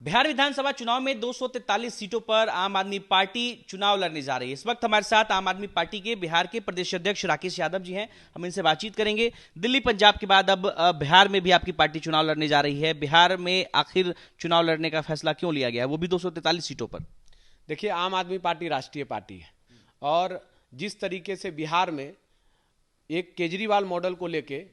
बिहार विधानसभा चुनाव में 243 सीटों पर आम आदमी पार्टी चुनाव लड़ने जा रही है। इस वक्त हमारे साथ आम आदमी पार्टी के बिहार के प्रदेश अध्यक्ष राकेश यादव जी हैं। हम इनसे बातचीत करेंगे। दिल्ली पंजाब के बाद अब बिहार में भी आपकी पार्टी चुनाव लड़ने जा रही है। बिहार में आखिर चुनाव लड़ने का फैसला क्यों लिया गया है, वो भी 243 सीटों पर? देखिए, आम आदमी पार्टी राष्ट्रीय पार्टी है और जिस तरीके से बिहार में एक केजरीवाल मॉडल को लेके,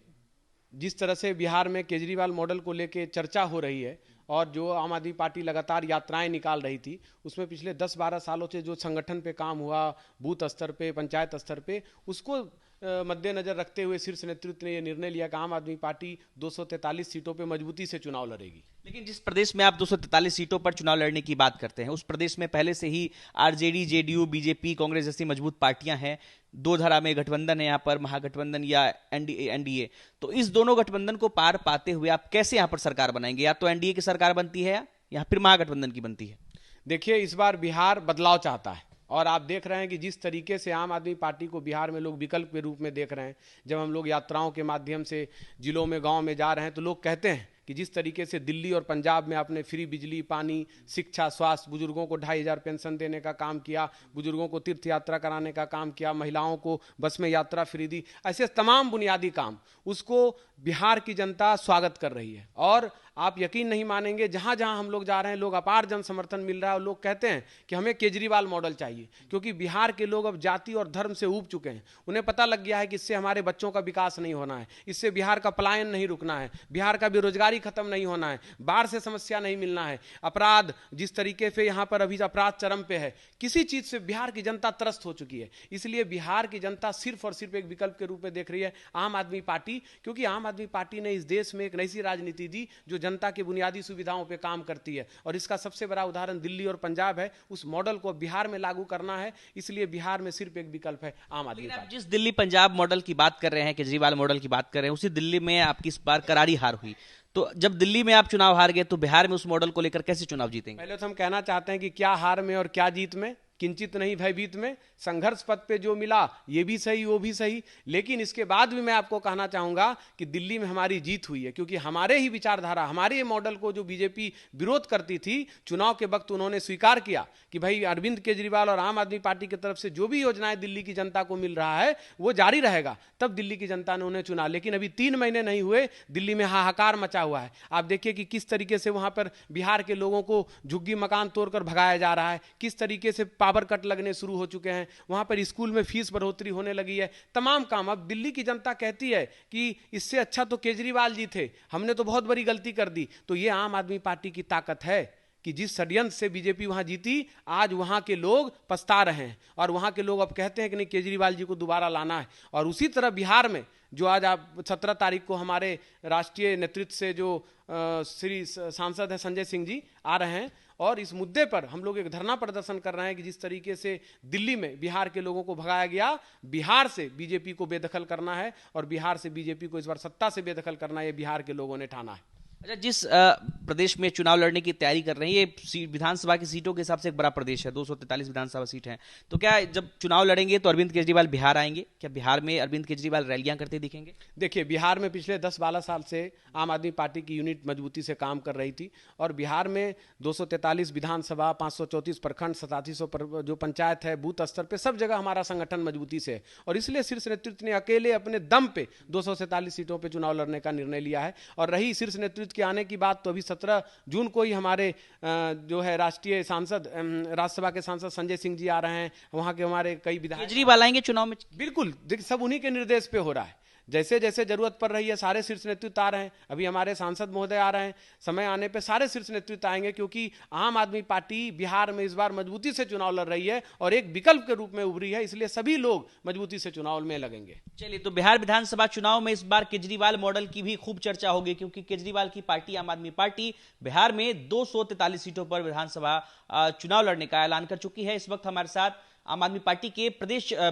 जिस तरह से बिहार में केजरीवाल मॉडल को लेके चर्चा हो रही है और जो आम आदमी पार्टी लगातार यात्राएं निकाल रही थी, उसमें पिछले 10-12 सालों से जो संगठन पे काम हुआ, बूथ स्तर पे, पंचायत स्तर पे, उसको मद्देनजर रखते हुए शीर्ष नेतृत्व ने यह निर्णय लिया कि आम आदमी पार्टी 243 सीटों पे मजबूती से चुनाव लड़ेगी। लेकिन जिस प्रदेश में आप 243 सीटों पर चुनाव लड़ने की बात करते हैं, उस प्रदेश में पहले से ही आरजेडी, जेडीयू, बीजेपी, कांग्रेस जैसी मजबूत पार्टियां हैं। दो धारा में गठबंधन है यहाँ पर, महागठबंधन या एनडीए। तो इस दोनों गठबंधन को पार पाते हुए आप कैसे यहाँ पर सरकार बनाएंगे? या तो एनडीए की सरकार बनती है या फिर महागठबंधन की बनती है? देखिए, इस बार बिहार बदलाव चाहता है और आप देख रहे हैं कि जिस तरीके से आम आदमी पार्टी को बिहार में लोग विकल्प के रूप में देख रहे हैं। जब हम लोग यात्राओं के माध्यम से जिलों में, गांव में जा रहे हैं, तो लोग कहते हैं कि जिस तरीके से दिल्ली और पंजाब में आपने फ्री बिजली, पानी, शिक्षा, स्वास्थ्य, बुजुर्गों को 2,500 पेंशन देने का काम किया, बुजुर्गों को तीर्थ यात्रा कराने का काम किया, महिलाओं को बस में यात्रा फ्री दी, ऐसे तमाम बुनियादी काम, उसको बिहार की जनता स्वागत कर रही है। और आप यकीन नहीं मानेंगे, जहां जहां हम लोग जा रहे हैं, लोग अपार जन समर्थन मिल रहा है और लोग कहते हैं कि हमें केजरीवाल मॉडल चाहिए, क्योंकि बिहार के लोग अब जाति और धर्म से ऊब चुके हैं। उन्हें पता लग गया है कि इससे हमारे बच्चों का विकास नहीं होना है, इससे बिहार का पलायन नहीं रुकना है, बिहार का बेरोजगारी खत्म नहीं होना है, बाढ़ से समस्या नहीं मिलना है, अपराध जिस तरीके से यहां पर अभी अपराध चरम पे है, किसी चीज से बिहार की जनता त्रस्त हो चुकी है। इसलिए बिहार की जनता सिर्फ और सिर्फ एक विकल्प के रूप में देख रही है आम आदमी पार्टी, क्योंकि आम आदमी पार्टी ने इस देश में एक नई राजनीति दी जो जनता के बुनियादी सुविधाओं पे काम करती है। और इसका सबसे बड़ा उदाहरण दिल्ली और पंजाब है। उस मॉडल को बिहार में लागू करना है, इसलिए बिहार में सिर्फ एक विकल्प है आम आदमी पार्टी। जिस दिल्ली पंजाब मॉडल की बात कर रहे हैं, केजरीवाल मॉडल की बात कर रहे हैं, उसी दिल्ली में आपकी इस बार करारी हार हुई। तो जब दिल्ली में आप चुनाव हार गए तो बिहार में उस मॉडल को लेकर कैसे चुनाव जीतेंगे? पहले तो हम कहना चाहते हैं कि क्या हार में और क्या जीत में, किंचित नहीं भयभीत में, संघर्ष पथ पे जो मिला ये भी सही वो भी सही। लेकिन इसके बाद भी मैं आपको कहना चाहूंगा कि दिल्ली में हमारी जीत हुई है, क्योंकि हमारे ही विचारधारा, हमारे मॉडल को जो बीजेपी विरोध करती थी, चुनाव के वक्त उन्होंने स्वीकार किया कि भाई अरविंद केजरीवाल और आम आदमी पार्टी की तरफ से जो भी योजनाएं दिल्ली की जनता को मिल रहा है वो जारी रहेगा। तब दिल्ली की जनता ने उन्हें चुना। लेकिन अभी 3 महीने नहीं हुए, दिल्ली में हाहाकार मचा हुआ है। आप देखिए कि किस तरीके से वहां पर बिहार के लोगों को झुग्गी मकान तोड़कर भगाया जा रहा है, किस तरीके से पावर कट लगने शुरू हो चुके हैं, वहां पर स्कूल में फीस बढ़ोतरी होने लगी है, तमाम काम। अब दिल्ली की जनता कहती है कि इससे अच्छा तो केजरीवाल जी थे, हमने तो बहुत बड़ी गलती कर दी। तो ये आम आदमी पार्टी की ताकत है कि जिस षड्यंत्र से बीजेपी वहां जीती, आज वहां के लोग पछता रहे हैं और वहां के लोग अब कहते हैं कि नहीं, केजरीवाल जी को दोबारा लाना है। और उसी तरह बिहार में जो आज आप 17 तारीख को हमारे राष्ट्रीय नेतृत्व से जो श्री सांसद है संजय सिंह जी आ रहे हैं और इस मुद्दे पर हम लोग एक धरना प्रदर्शन कर रहे हैं कि जिस तरीके से दिल्ली में बिहार के लोगों को भगाया गया, बिहार से बीजेपी को बेदखल करना है और बिहार से बीजेपी को इस बार सत्ता से बेदखल करना है, ये बिहार के लोगों ने ठाना है। अच्छा, जिस प्रदेश में चुनाव लड़ने की तैयारी कर रहे हैं, ये विधानसभा की सीटों के हिसाब से एक बड़ा प्रदेश है, 243 विधानसभा सीट हैं। तो क्या जब चुनाव लड़ेंगे तो अरविंद केजरीवाल बिहार आएंगे? क्या बिहार में अरविंद केजरीवाल रैलियां करते दिखेंगे? देखिए, बिहार में पिछले 10-12 साल से आम आदमी पार्टी की यूनिट मजबूती से काम कर रही थी और बिहार में 243 विधानसभा, 534 प्रखंड, 8700 जो पंचायत है, बूथ स्तर पे सब जगह हमारा संगठन मजबूती से है। और इसलिए शीर्ष नेतृत्व ने अकेले अपने दम पे 243 सीटों पे चुनाव लड़ने का निर्णय लिया है। और रही शीर्ष नेतृत्व के आने की बात, तो अभी 17 जून को ही हमारे जो है राष्ट्रीय सांसद, राज्यसभा के सांसद संजय सिंह जी आ रहे हैं, वहां के हमारे कई विधायक केजरीवाल आएंगे चुनाव में। बिल्कुल, सब उन्हीं के निर्देश पे हो रहा है। जैसे जैसे जरूरत पड़ रही है सारे शीर्ष नेतृत्व आ रहे हैं। अभी हमारे सांसद महोदय आ रहे हैं, समय आने पे सारे शीर्ष नेतृत्व आएंगे, क्योंकि आम आदमी पार्टी बिहार में इस बार मजबूती से चुनाव लड़ रही है और एक विकल्प के रूप में उभरी है, इसलिए सभी लोग मजबूती से चुनाव में लगेंगे। चलिए, तो बिहार विधानसभा चुनाव में इस बार केजरीवाल मॉडल की भी खूब चर्चा होगी, क्योंकि केजरीवाल की पार्टी आम आदमी पार्टी बिहार में 243 सीटों पर विधानसभा चुनाव लड़ने का ऐलान कर चुकी है। इस वक्त हमारे साथ आम आदमी पार्टी के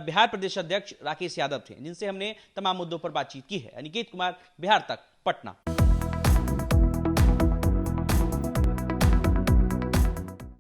बिहार प्रदेश अध्यक्ष राकेश यादव थे, जिनसे हमने तमाम मुद्दों पर बातचीत की है। अनिकेत कुमार, बिहार तक, पटना।